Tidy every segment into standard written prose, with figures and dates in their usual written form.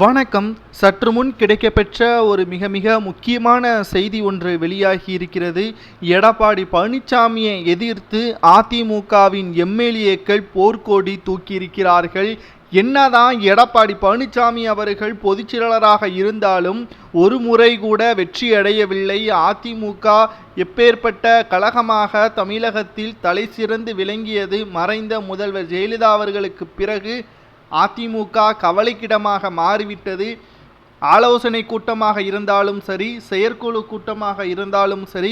வணக்கம். சற்று முன் கிடைக்கப்பெற்ற ஒரு மிக மிக முக்கியமான செய்தி ஒன்று வெளியாகி இருக்கிறது. எடப்பாடி பழனிசாமியை எதிர்த்து அதிமுகவின் எம்எல்ஏக்கள் போர்க்கொடி தூக்கியிருக்கிறார்கள். என்னதான் எடப்பாடி பழனிசாமி அவர்கள் பொதுச்செயலாளராக இருந்தாலும் ஒரு முறை கூட வெற்றி அடையவில்லை. அதிமுக எப்பேற்பட்ட கழகமாக தமிழகத்தில் தலை சிறந்து விளங்கியது. மறைந்த முதல்வர் ஜெயலலிதா அவர்களுக்கு பிறகு அதிமுக கவலைக்கிடமாக மாறிவிட்டது. ஆலோசனை கூட்டமாக இருந்தாலும் சரி, செயற்குழு கூட்டமாக இருந்தாலும் சரி,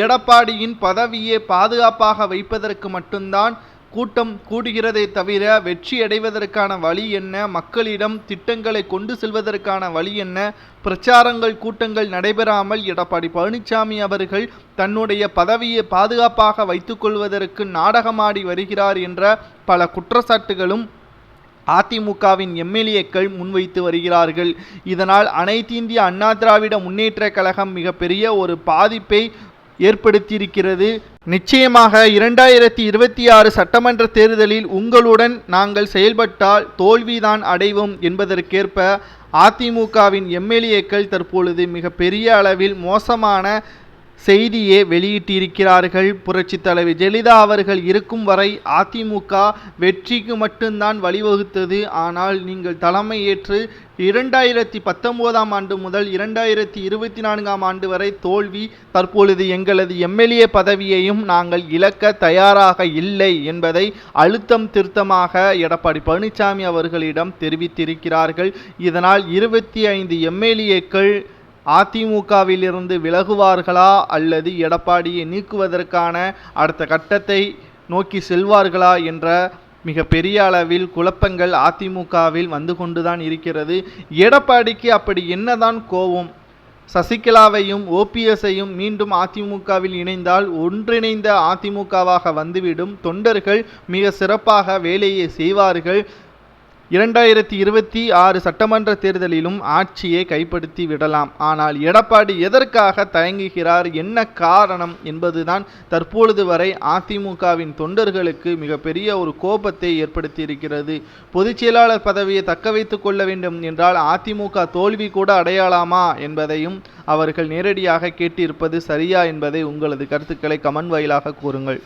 எடப்பாடியின் பதவியை பாதுகாப்பாக வைப்பதற்கு மட்டும்தான் கூட்டம் கூடுகிறதே தவிர வெற்றி அடைவதற்கான வழி என்ன, மக்களிடம் திட்டங்களை கொண்டு செல்வதற்கான வழி என்ன, பிரச்சாரங்கள் கூட்டங்கள் நடைபெறாமல் எடப்பாடி பழனிசாமி அவர்கள் தன்னுடைய பதவியை பாதுகாப்பாக வைத்துக்கொள்வதற்கு நாடகமாடி வருகிறார் என்ற பல குற்றச்சாட்டுகளும் அதிமுகவின் எம்எல்ஏக்கள் முன்வைத்து வருகிறார்கள். இதனால் அனைத்து இந்திய அண்ணா திராவிட முன்னேற்ற கழகம் மிகப்பெரிய ஒரு பாதிப்பை ஏற்படுத்தியிருக்கிறது. நிச்சயமாக 2026 சட்டமன்ற தேர்தலில் உங்களுடன் நாங்கள் செயல்பட்டால் தோல்விதான் அடைவோம் என்பதற்கேற்ப அதிமுகவின் எம்எல்ஏக்கள் தற்பொழுது மிகப்பெரிய அளவில் மோசமான செய்தியை வெளியிட்டிருக்கிறார்கள். புரட்சி தலைவி ஜெயலலிதா அவர்கள் இருக்கும் வரை அதிமுக வெற்றிக்கு மட்டும்தான் வழிவகுத்தது. ஆனால் நீங்கள் தலைமை ஏற்று 2019ஆம் ஆண்டு முதல் 2024ஆம் ஆண்டு வரை தோல்வி. தற்பொழுது எங்களது எம்எல்ஏ பதவியையும் நாங்கள் இழக்க தயாராக இல்லை என்பதை அழுத்தம் திருத்தமாக எடப்பாடி பழனிசாமி அவர்களிடம் தெரிவித்திருக்கிறார்கள். இதனால் 25 எம்எல்ஏக்கள் அதிமுகவிலிருந்து விலகுவார்களா அல்லது எடப்பாடியை நீக்குவதற்கான அடுத்த கட்டத்தை நோக்கி செல்வார்களா என்ற மிக பெரிய அளவில் குழப்பங்கள் அதிமுகவில் வந்து கொண்டுதான் இருக்கிறது. எடப்பாடிக்கு அப்படி என்னதான் கோபம்? சசிகலாவையும் ஓபிஎஸ்ஐயும் மீண்டும் அதிமுகவில் இணைந்தால் ஒன்றிணைந்த அதிமுகவாக வந்துவிடும். தொண்டர்கள் மிக சிறப்பாக வேலையை செய்வார்கள். 2026 சட்டமன்ற தேர்தலிலும் ஆட்சியை கைப்படுத்தி விடலாம். ஆனால் எடப்பாடி எதற்காக தயங்குகிறார், என்ன காரணம் என்பதுதான் தற்பொழுது வரை அதிமுகவின் தொண்டர்களுக்கு மிகப்பெரிய ஒரு கோபத்தை ஏற்படுத்தியிருக்கிறது. பொதுச் செயலாளர் பதவியை தக்க வைத்துக் கொள்ள வேண்டும் என்றால் அதிமுக தோல்வி கூட அடையலாமா என்பதையும் அவர்கள் நேரடியாக கேட்டிருப்பது சரியா என்பதை உங்களது கருத்துக்களை கமெண்ட் வாயிலாக கூறுங்கள்.